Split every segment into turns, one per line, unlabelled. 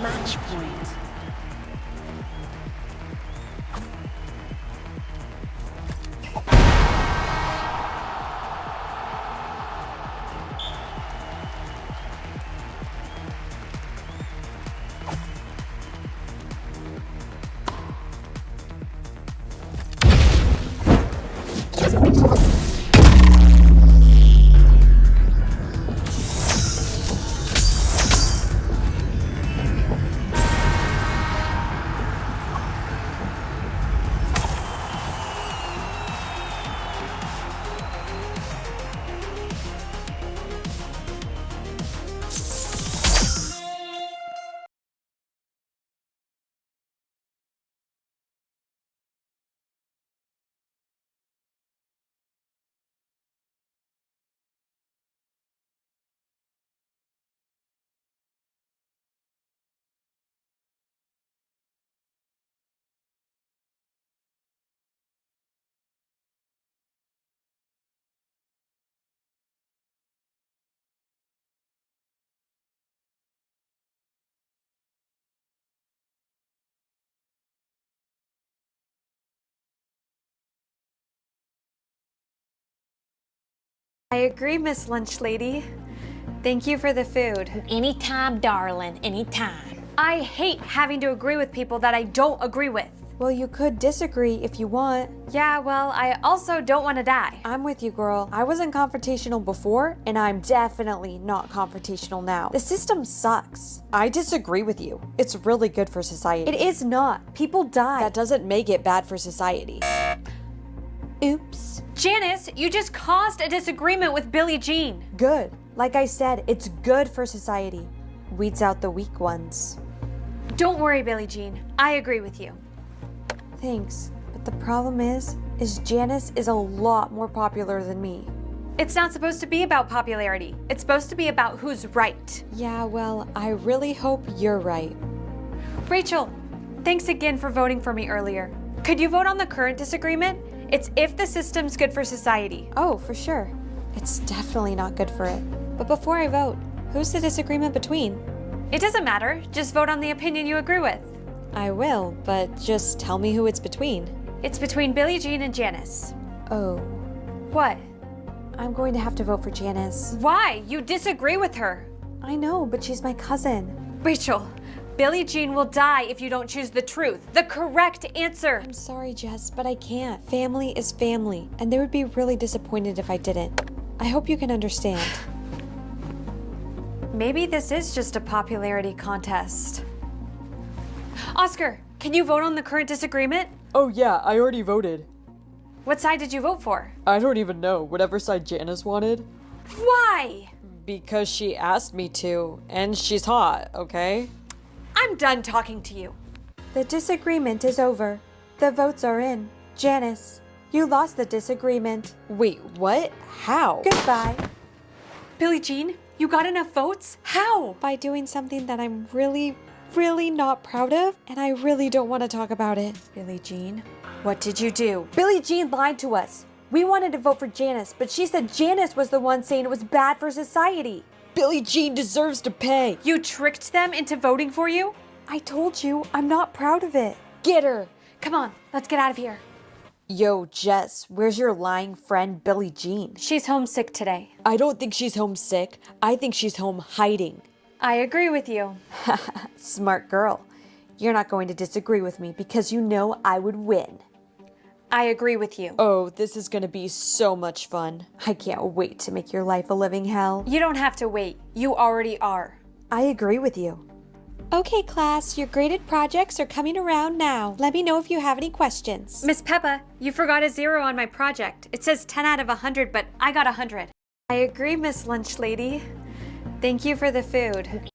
Match point.
I agree, Miss Lunch Lady. Thank you for the food.
Anytime, darling, anytime.
I hate having to agree with people that I don't agree with.
Well, you could disagree if you want.
Yeah, well, I also don't want to die.
I'm with you, girl. I wasn't confrontational before, and I'm definitely not confrontational now. The system sucks. I disagree with you. It's really good for society.
It is not. People die.
That doesn't make it bad for society. Oops.
Janice, you just caused a disagreement with Billie Jean.
Good. Like I said, it's good for society. Weeds out the weak ones.
Don't worry, Billie Jean. I agree with you.
Thanks. But the problem is Janice is a lot more popular than me.
It's not supposed to be about popularity. It's supposed to be about who's right.
Yeah, well, I really hope you're right.
Rachel, thanks again for voting for me earlier. Could you vote on the current disagreement? It's if the system's good for society.
Oh, for sure. It's definitely not good for it. But before I vote, who's the disagreement between?
It doesn't matter. Just vote on the opinion you agree with.
I will, but just tell me who it's between.
It's between Billie Jean and Janice.
Oh.
What?
I'm going to have to vote for Janice.
Why? You disagree with her.
I know, but she's my cousin.
Rachel, Billie Jean will die if you don't choose the truth, the correct answer.
I'm sorry, Jess, but I can't. Family is family, and they would be really disappointed if I didn't. I hope you can understand.
Maybe this is just a popularity contest. Oscar, can you vote on the current disagreement?
Oh yeah, I already voted.
What side did you vote for?
I don't even know, whatever side Janice wanted.
Why?
Because she asked me to, and she's hot, okay?
I'm done talking to you.
The disagreement is over. The votes are in. Janice, you lost the disagreement.
Wait, what? How?
Goodbye.
Billie Jean, you got enough votes? How?
By doing something that I'm really not proud of, and I really don't want to talk about it.
Billie Jean, what did you do?
Billie Jean lied to us. We wanted to vote for Janice, but she said Janice was the one saying it was bad for society.
Billie Jean deserves to pay.
You tricked them into voting for you?
I told you, I'm not proud of it.
Get her.
Come on, let's get out of here.
Yo, Jess, where's your lying friend Billie Jean?
She's homesick today.
I don't think she's homesick. I think she's home hiding.
I agree with you.
Smart girl. You're not going to disagree with me because you know I would win.
I agree with you.
Oh, this is gonna be so much fun.
I can't wait to make your life a living hell.
You don't have to wait. You already are.
I agree with you. Okay, class, your graded projects are coming around now. Let me know if you have any questions.
Miss Peppa, you forgot a 0 on my project. It says 10 out of 100, but I got 100. I agree, Miss Lunch Lady. Thank you for the food.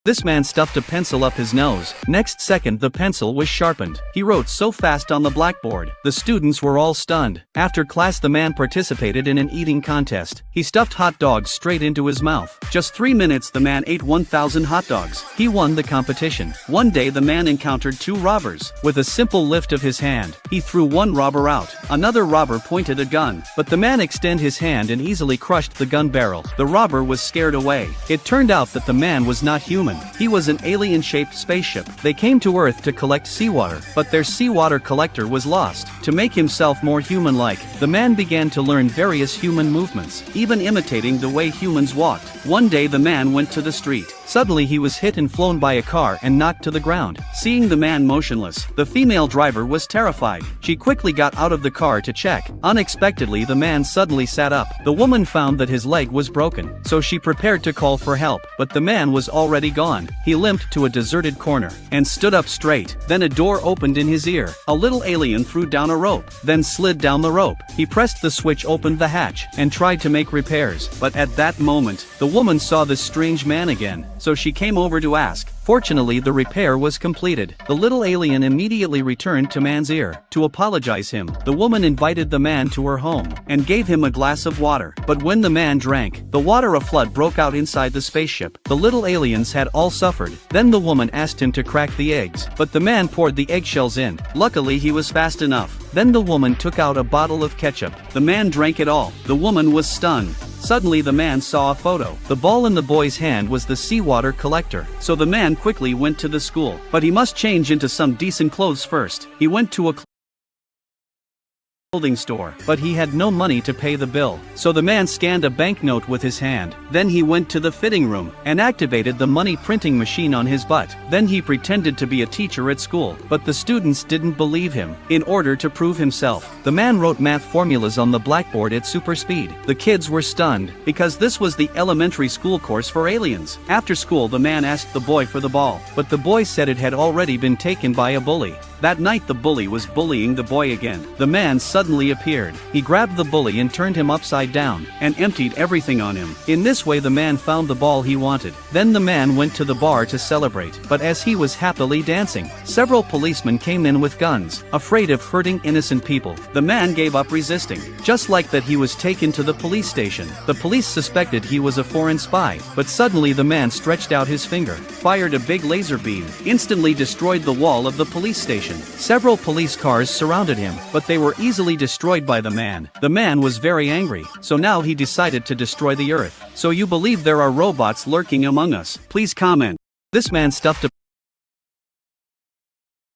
This man stuffed a pencil up his nose. Next second the pencil was sharpened. He wrote so fast on the blackboard. The students were all stunned. After class the man participated in an eating contest. He stuffed hot dogs straight into his mouth. Just 3 minutes the man ate 1,000 hot dogs. He won the competition. One day the man encountered two robbers. With a simple lift of his hand, he threw one robber out. Another robber pointed a gun, but the man extended his hand and easily crushed the gun barrel. The robber was scared away. It turned out that the man was not human. He was an alien-shaped spaceship. They came to Earth to collect seawater, but their seawater collector was lost. To make himself more human-like, the man began to learn various human movements, even imitating the way humans walked. One day the man went to the street. Suddenly he was hit and flown by a car and knocked to the ground. Seeing the man motionless, the female driver was terrified. She quickly got out of the car to check. Unexpectedly, the man suddenly sat up. The woman found that his leg was broken, so she prepared to call for help, but the man was already gone. He limped to a deserted corner and stood up straight. Then a door opened in his ear. A little alien threw down a rope, then slid down the rope. He pressed the switch, opened the hatch, and tried to make repairs. But at that moment, the woman saw this strange man again, so she came over to ask. Fortunately, the repair was completed. The little alien immediately returned to man's ear. To apologize him, the woman invited the man to her home and gave him a glass of water. But when the man drank the water, a flood broke out inside the spaceship. The little aliens had all suffered. Then the woman asked him to crack the eggs, but the man poured the eggshells in. Luckily, he was fast enough. Then the woman took out a bottle of ketchup. The man drank it all. The woman was stunned. Suddenly the man saw a photo. The ball in the boy's hand was the seawater collector. So the man quickly went to the school. But he must change into some decent clothes first. He went to a clothing store, but he had no money to pay the bill. So the man scanned a banknote with his hand. Then he went to the fitting room and activated the money printing machine on his butt. Then he pretended to be a teacher at school, but the students didn't believe him. In order to prove himself, the man wrote math formulas on the blackboard at super speed. The kids were stunned, because this was the elementary school course for aliens. After school, the man asked the boy for the ball, but the boy said it had already been taken by a bully. That night the bully was bullying the boy again. The man suddenly appeared. He grabbed the bully and turned him upside down, and emptied everything on him. In this way the man found the ball he wanted. Then the man went to the bar to celebrate, but as he was happily dancing, several policemen came in with guns, afraid of hurting innocent people. The man gave up resisting. Just like that, he was taken to the police station. The police suspected he was a foreign spy, but suddenly the man stretched out his finger, fired a big laser beam, instantly destroyed the wall of the police station. Several police cars surrounded him, but they were easily destroyed by the man. The man was very angry, so now he decided to destroy the Earth. So you believe there are robots lurking among us? Please comment. This man stuffed a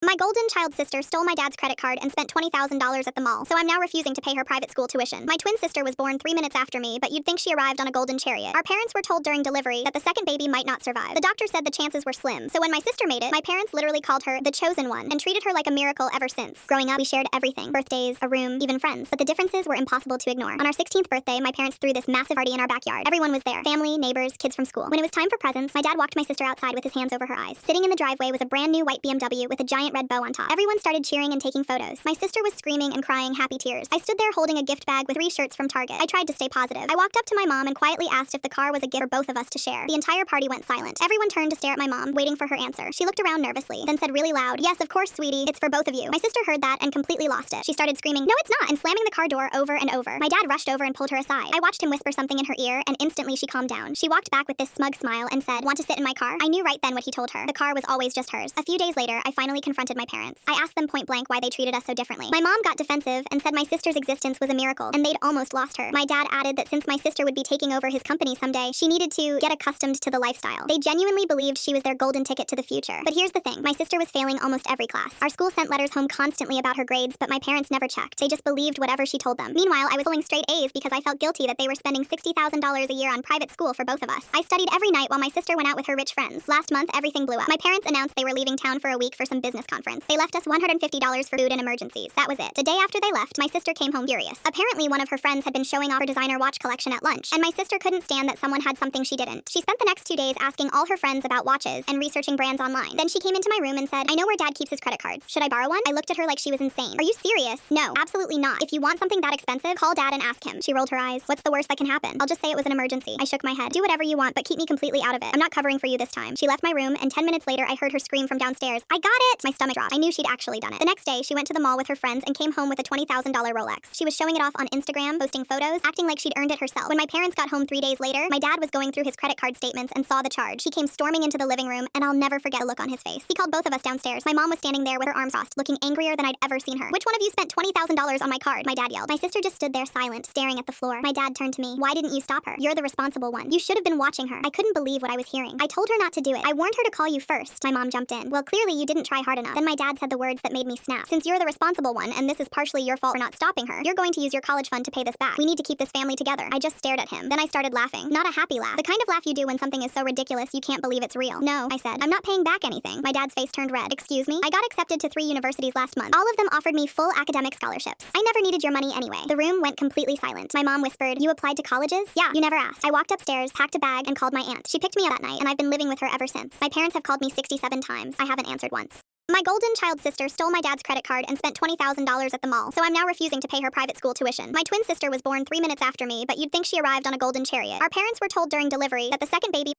My golden child sister stole my dad's credit card and spent $20,000 at the mall, so I'm now refusing to pay her private school tuition. My twin sister was born 3 minutes after me, but you'd think she arrived on a golden chariot. Our parents were told during delivery that the second baby might not survive. The doctor said the chances were slim, so when my sister made it, my parents literally called her the chosen one and treated her like a miracle ever since. Growing up, we shared everything: birthdays, a room, even friends. But the differences were impossible to ignore. On our 16th birthday, my parents threw this massive party in our backyard. Everyone was there: family, neighbors, kids from school. When it was time for presents, my dad walked my sister outside with his hands over her eyes. Sitting in the driveway was a brand new white BMW with a giant red bow on top. Everyone started cheering and taking photos. My sister was screaming and crying happy tears. I stood there holding a gift bag with 3 shirts from Target. I tried to stay positive. I walked up to my mom and quietly asked if the car was a gift for both of us to share. The entire party went silent. Everyone turned to stare at my mom, waiting for her answer. She looked around nervously, then said really loud, "Yes, of course, sweetie. It's for both of you." My sister heard that and completely lost it. She started screaming, "No, it's not," and slamming the car door over and over. My dad rushed over and pulled her aside. I watched him whisper something in her ear, and instantly she calmed down. She walked back with this smug smile and said, "Want to sit in my car?" I knew right then what he told her. The car was always just hers. A few days later, I finally confronted my parents. I asked them point blank why they treated us so differently. My mom got defensive and said my sister's existence was a miracle, and they'd almost lost her. My dad added that since my sister would be taking over his company someday, she needed to get accustomed to the lifestyle. They genuinely believed she was their golden ticket to the future. But here's the thing: my sister was failing almost every class. Our school sent letters home constantly about her grades, but my parents never checked. They just believed whatever she told them. Meanwhile, I was pulling straight A's because I felt guilty that they were spending $60,000 a year on private school for both of us. I studied every night while my sister went out with her rich friends. Last month, everything blew up. My parents announced they were leaving town for a week for some business conference. They left us $150 for food and emergencies. That was it. The day after they left, my sister came home furious. Apparently, one of her friends had been showing off her designer watch collection at lunch, and my sister couldn't stand that someone had something she didn't. She spent the next 2 days asking all her friends about watches and researching brands online. Then she came into my room and said, "I know where Dad keeps his credit cards. Should I borrow one?" I looked at her like she was insane. "Are you serious?" "No, absolutely not. If you want something that expensive, call Dad and ask him." She rolled her eyes. "What's the worst that can happen? I'll just say it was an emergency." I shook my head. "Do whatever you want, but keep me completely out of it. I'm not covering for you this time." She left my room, and 10 minutes later I heard her scream from downstairs, "I got it!" My stomach drop. I knew she'd actually done it. The next day, she went to the mall with her friends and came home with a $20,000 Rolex. She was showing it off on Instagram, posting photos, acting like she'd earned it herself. When my parents got home 3 days later, my dad was going through his credit card statements and saw the charge. He came storming into the living room, and I'll never forget the look on his face. He called both of us downstairs. My mom was standing there with her arms crossed, looking angrier than I'd ever seen her. Which one of you spent $20,000 on my card? My dad yelled. My sister just stood there silent, staring at the floor. My dad turned to me. Why didn't you stop her? You're the responsible one. You should have been watching her. I couldn't believe what I was hearing. I told her not to do it. I warned her to call you first. My mom jumped in. Well, clearly you didn't try hard enough. Then my dad said the words that made me snap. Since you're the responsible one, and this is partially your fault for not stopping her, you're going to use your college fund to pay this back. We need to keep this family together. I just stared at him. Then I started laughing. Not a happy laugh. The kind of laugh you do when something is so ridiculous you can't believe it's real. No, I said. I'm not paying back anything. My dad's face turned red. Excuse me? I got accepted to 3 universities last month. All of them offered me full academic scholarships. I never needed your money anyway. The room went completely silent. My mom whispered, "You applied to colleges?" "Yeah, you never asked." I walked upstairs, packed a bag, and called my aunt. She picked me up that night, and I've been living with her ever since. My parents have called me 67 times. I haven't answered once. My golden child sister stole my dad's credit card and spent $20,000 at the mall, so I'm now refusing to pay her private school tuition. My twin sister was born 3 minutes after me, but you'd think she arrived on a golden chariot. Our parents were told during delivery that the second baby...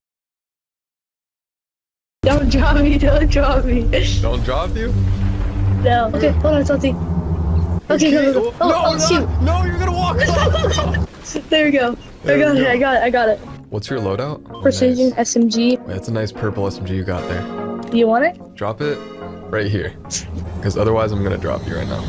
Don't drop me, don't drop me.
Don't drop you?
No. Okay, hold on, Salty. Okay, go. Oh, shoot.
No, you're gonna walk off.
There we go. I got it.
What's your loadout? Oh,
Precision
nice.
SMG.
Wait, that's a nice purple SMG you got there.
Do you want it?
Drop it right here. Because otherwise I'm gonna drop you right now.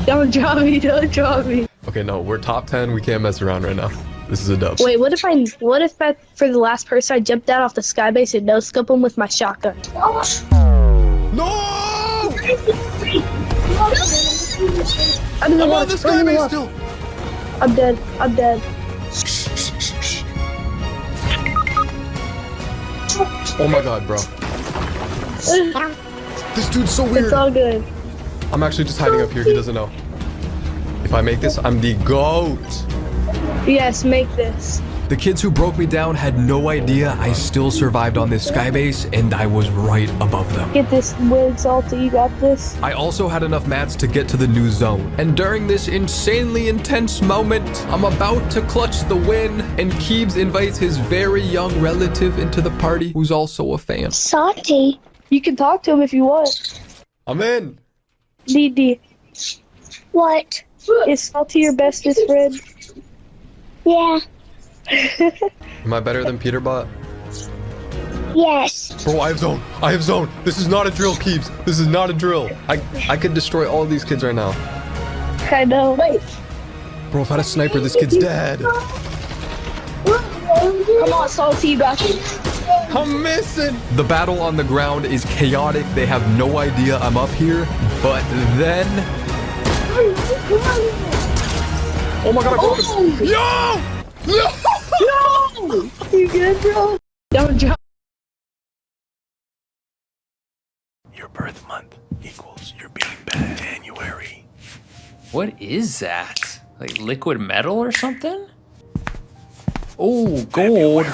Don't drop me, don't drop me.
Okay, no, we're top 10. We can't mess around right now. This is a dub.
Wait, what if for the last person I jumped out off the skybase and no-scope him with my shotgun?
No!
I'm in the
I'm on
water.
the skybase still.
I'm dead.
Oh my god, bro. This dude's so weird.
It's all good.
I'm actually just hiding up here. He doesn't know. If I make this, I'm the GOAT.
Yes, make this.
The kids who broke me down had no idea I still survived on this skybase, and I was right above them.
Get this win, Salty. You got this.
I also had enough mats to get to the new zone. And during this insanely intense moment, I'm about to clutch the win, and Keebs invites his very young relative into the party who's also a fan.
Salty. You can talk to him if you want.
I'm in.
DD.
What?
Is Salty your bestest friend?
Yeah.
Am I better than Peterbot?
Yes.
Bro, I have zone. This is not a drill, Keebs. This is not a drill. I could destroy all of these kids right now.
I know. Wait.
Bro, if I had a sniper, this kid's dead.
Come on, Salty. You got this.
I'm missing.
The battle on the ground is chaotic. They have no idea I'm up here. But then...
Oh my god, I broke him. Yo!
No! You good, bro? Don't drop.
Your birth month equals your being bad. January.
What is that? Like liquid metal or something? Oh, gold.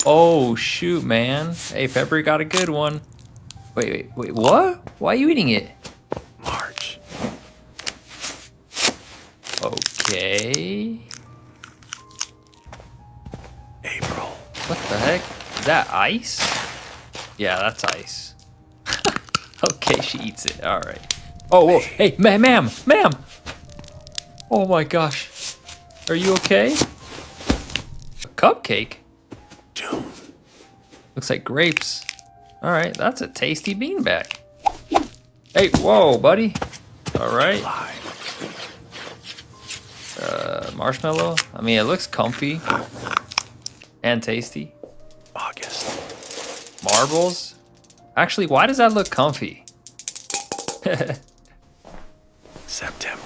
Oh, shoot, man. Hey, February got a good one. Wait, what? Why are you eating it?
March.
Okay.
April.
What the heck? Is that ice? Yeah, that's ice. Okay, she eats it. All right. Oh, whoa. Hey, ma'am. Oh my gosh. Are you okay? A cupcake?
June.
Looks like grapes. All right, that's a tasty beanbag. Hey, whoa, buddy. All right.
July.
Marshmallow. I mean, it looks comfy and tasty.
August.
Marbles. Actually, why does that look comfy?
September.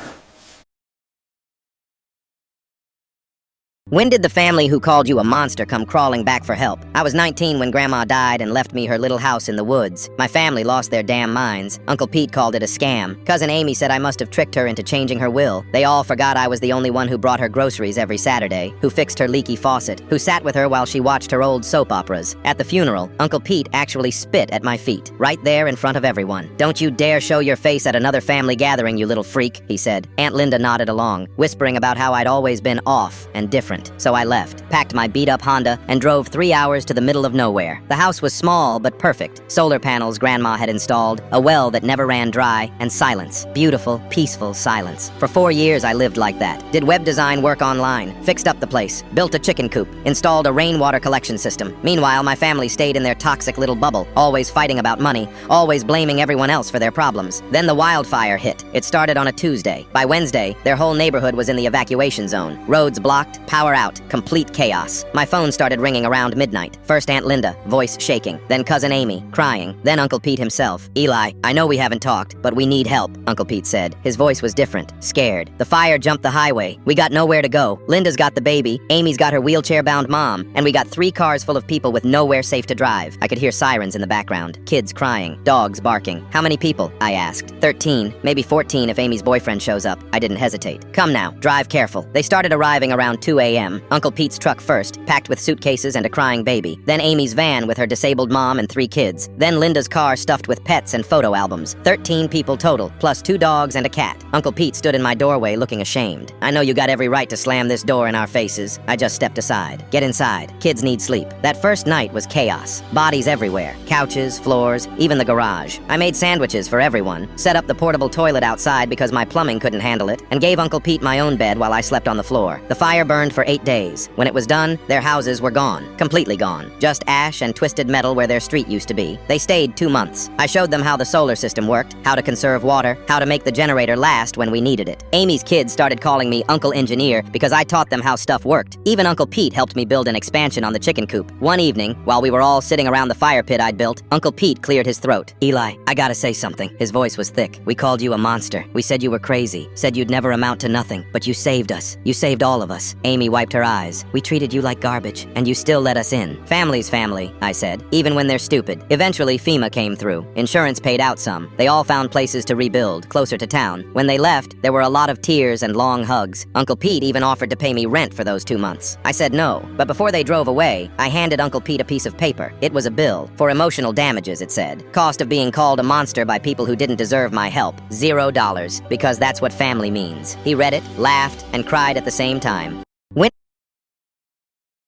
When did the family who called you a monster come crawling back for help? I was 19 when Grandma died and left me her little house in the woods. My family lost their damn minds. Uncle Pete called it a scam. Cousin Amy said I must have tricked her into changing her will. They all forgot I was the only one who brought her groceries every Saturday, who fixed her leaky faucet, who sat with her while she watched her old soap operas. At the funeral, Uncle Pete actually spit at my feet, right there in front of everyone. "Don't you dare show your face at another family gathering, you little freak," he said. Aunt Linda nodded along, whispering about how I'd always been off and different. different. So I left, packed my beat-up Honda, and drove 3 hours to the middle of nowhere. The house was small but perfect. Solar panels Grandma had installed, a well that never ran dry, and silence. Beautiful, peaceful silence. For 4 years I lived like that. Did web design work online, fixed up the place, built a chicken coop, installed a rainwater collection system. Meanwhile, my family stayed in their toxic little bubble, always fighting about money, always blaming everyone else for their problems. Then the wildfire hit. It started on a Tuesday. By Wednesday, their whole neighborhood was in the evacuation zone. Roads blocked, power out, complete chaos. My phone started ringing around midnight. First Aunt Linda, voice shaking. Then Cousin Amy, crying. Then Uncle Pete himself. Eli, I know we haven't talked, but we need help, Uncle Pete said. His voice was different, scared. The fire jumped the highway. We got nowhere to go. Linda's got the baby, Amy's got her wheelchair-bound mom, and we got 3 cars full of people with nowhere safe to drive. I could hear sirens in the background, kids crying, dogs barking. How many people? I asked. 13, maybe 14 if Amy's boyfriend shows up. I didn't hesitate. Come now, drive careful. They started arriving around 2 a.m. Uncle Pete's truck first, packed with suitcases and a crying baby. Then Amy's van with her disabled mom and 3 kids. Then Linda's car stuffed with pets and photo albums. 13 people total, plus 2 dogs and a cat. Uncle Pete stood in my doorway looking ashamed. I know you got every right to slam this door in our faces. I just stepped aside. Get inside. Kids need sleep. That first night was chaos. Bodies everywhere. Couches, floors, even the garage. I made sandwiches for everyone, set up the portable toilet outside because my plumbing couldn't handle it, and gave Uncle Pete my own bed while I slept on the floor. The fire burned for 8 days. When it was done, their houses were gone. Completely gone. Just ash and twisted metal where their street used to be. They stayed 2 months. I showed them how the solar system worked, how to conserve water, how to make the generator last when we needed it. Amy's kids started calling me Uncle Engineer because I taught them how stuff worked. Even Uncle Pete helped me build an expansion on the chicken coop. One evening, while we were all sitting around the fire pit I'd built, Uncle Pete cleared his throat. Eli, I gotta say something. His voice was thick. We called you a monster. We said you were crazy. Said you'd never amount to nothing. But you saved us. You saved all of us. Amy wiped her eyes. We treated you like garbage, and you still let us in. Family's family, I said, even when they're stupid. Eventually, FEMA came through. Insurance paid out some. They all found places to rebuild, closer to town. When they left, there were a lot of tears and long hugs. Uncle Pete even offered to pay me rent for those 2 months. I said no, but before they drove away, I handed Uncle Pete a piece of paper. It was a bill for emotional damages, it said. Cost of being called a monster by people who didn't deserve my help. $0, because that's what family means. He read it, laughed, and cried at the same time.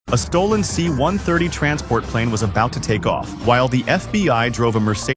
A stolen C-130 transport plane was about to take off, while the FBI drove a Mercedes.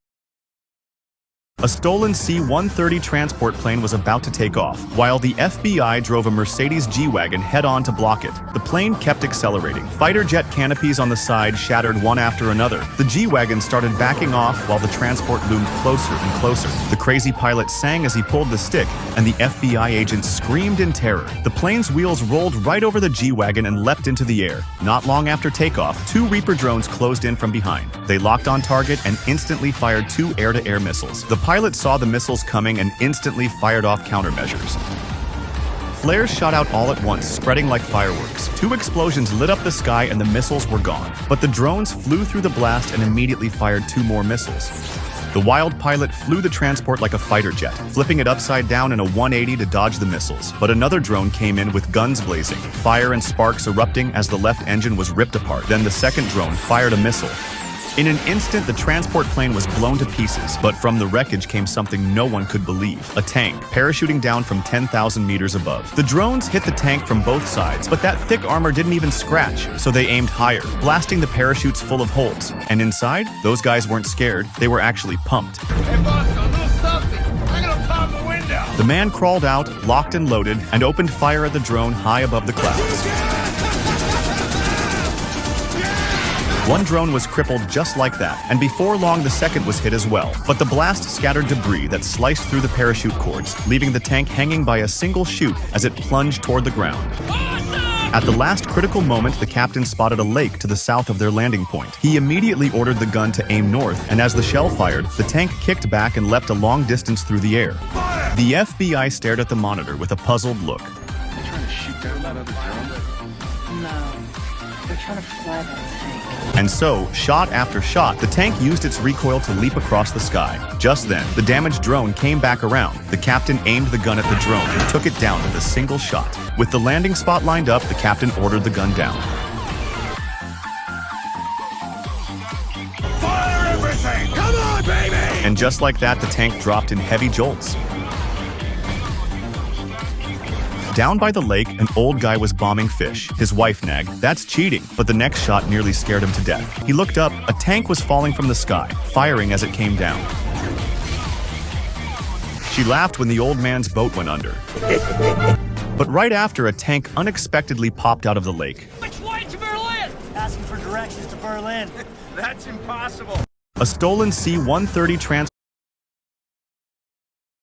A stolen C-130 transport plane was about to take off, while the FBI drove a Mercedes G-Wagon head-on to block it. The plane kept accelerating. Fighter jet canopies on the side shattered one after another. The G-Wagon started backing off while the transport loomed closer and closer. The crazy pilot sang as he pulled the stick, and the FBI agent screamed in terror. The plane's wheels rolled right over the G-Wagon and leapt into the air. Not long after takeoff, 2 Reaper drones closed in from behind. They locked on target and instantly fired 2 air-to-air missiles. The pilot saw the missiles coming and instantly fired off countermeasures. Flares shot out all at once, spreading like fireworks. 2 explosions lit up the sky and the missiles were gone. But the drones flew through the blast and immediately fired 2 more missiles. The wild pilot flew the transport like a fighter jet, flipping it upside down in a 180 to dodge the missiles. But another drone came in with guns blazing, fire and sparks erupting as the left engine was ripped apart. Then the second drone fired a missile. In an instant, the transport plane was blown to pieces, but from the wreckage came something no one could believe. A tank, parachuting down from 10,000 meters above. The drones hit the tank from both sides, but that thick armor didn't even scratch, so they aimed higher, blasting the parachutes full of holes. And inside, those guys weren't scared, they were actually pumped.
Hey, boss, a little something. I'm gonna pop the window.
The man crawled out, locked and loaded, and opened fire at the drone high above the clouds. One drone was crippled just like that, and before long the second was hit as well. But the blast scattered debris that sliced through the parachute cords, leaving the tank hanging by a single chute as it plunged toward the ground. At the last critical moment, the captain spotted a lake to the south of their landing point. He immediately ordered the gun to aim north, and as the shell fired, the tank kicked back and leapt a long distance through the air. The FBI stared at the monitor with a puzzled look.
They're trying to shoot down that other drone?
No, they're trying to fly that tank.
And so, shot after shot, the tank used its recoil to leap across the sky. Just then, the damaged drone came back around. The captain aimed the gun at the drone and took it down with a single shot. With the landing spot lined up, the captain ordered the gun down.
Fire everything! Come on, baby!
And just like that, the tank dropped in heavy jolts. Down by the lake, an old guy was bombing fish. His wife nagged, "That's cheating," but the next shot nearly scared him to death. He looked up, a tank was falling from the sky, firing as it came down. She laughed when the old man's boat went under. But right after, a tank unexpectedly popped out of the lake.
Which way to Berlin? Asking for directions to Berlin. That's impossible.
A stolen C-130 transport.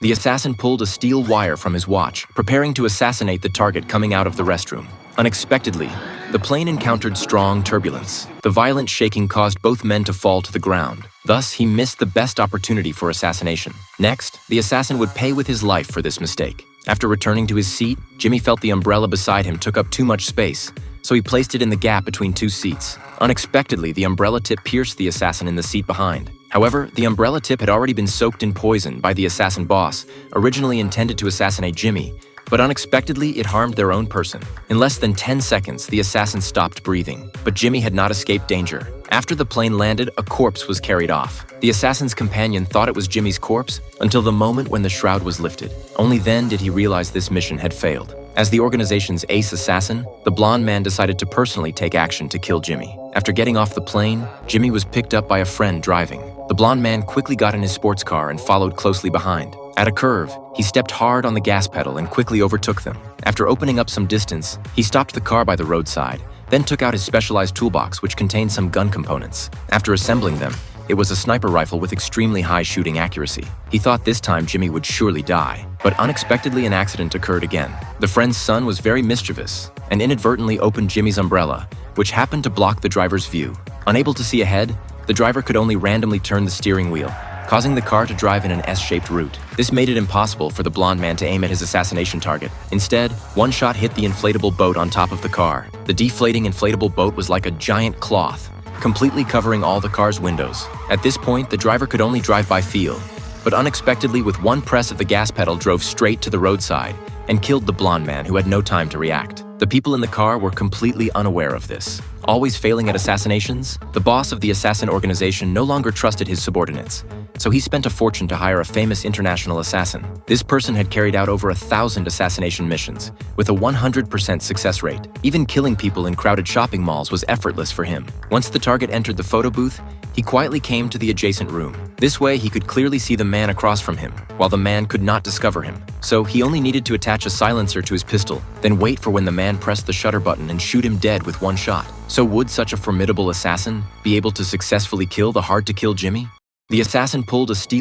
The assassin pulled a steel wire from his watch, preparing to assassinate the target coming out of the restroom. Unexpectedly, the plane encountered strong turbulence. The violent shaking caused both men to fall to the ground. Thus, he missed the best opportunity for assassination. Next, the assassin would pay with his life for this mistake. After returning to his seat, Jimmy felt the umbrella beside him took up too much space, so he placed it in the gap between two seats. Unexpectedly, the umbrella tip pierced the assassin in the seat behind. However, the umbrella tip had already been soaked in poison by the assassin boss, originally intended to assassinate Jimmy, but unexpectedly it harmed their own person. In less than 10 seconds, the assassin stopped breathing, but Jimmy had not escaped danger. After the plane landed, a corpse was carried off. The assassin's companion thought it was Jimmy's corpse until the moment when the shroud was lifted. Only then did he realize this mission had failed. As the organization's ace assassin, the blonde man decided to personally take action to kill Jimmy. After getting off the plane, Jimmy was picked up by a friend driving. The blonde man quickly got in his sports car and followed closely behind. At a curve, he stepped hard on the gas pedal and quickly overtook them. After opening up some distance, he stopped the car by the roadside, then took out his specialized toolbox which contained some gun components. After assembling them, it was a sniper rifle with extremely high shooting accuracy. He thought this time Jimmy would surely die, but unexpectedly an accident occurred again. The friend's son was very mischievous and inadvertently opened Jimmy's umbrella, which happened to block the driver's view. Unable to see ahead, the driver could only randomly turn the steering wheel, causing the car to drive in an S-shaped route. This made it impossible for the blonde man to aim at his assassination target. Instead, one shot hit the inflatable boat on top of the car. The deflating inflatable boat was like a giant cloth, completely covering all the car's windows. At this point, the driver could only drive by feel, but unexpectedly with one press of the gas pedal drove straight to the roadside and killed the blonde man who had no time to react. The people in the car were completely unaware of this. Always failing at assassinations, the boss of the assassin organization no longer trusted his subordinates, so he spent a fortune to hire a famous international assassin. This person had carried out over 1,000 assassination missions, with a 100% success rate. Even killing people in crowded shopping malls was effortless for him. Once the target entered the photo booth, he quietly came to the adjacent room. This way, he could clearly see the man across from him, while the man could not discover him. So he only needed to attach a silencer to his pistol, then wait for when the man pressed the shutter button and shoot him dead with one shot. So would such a formidable assassin be able to successfully kill the hard-to-kill Jimmy? The assassin pulled a steel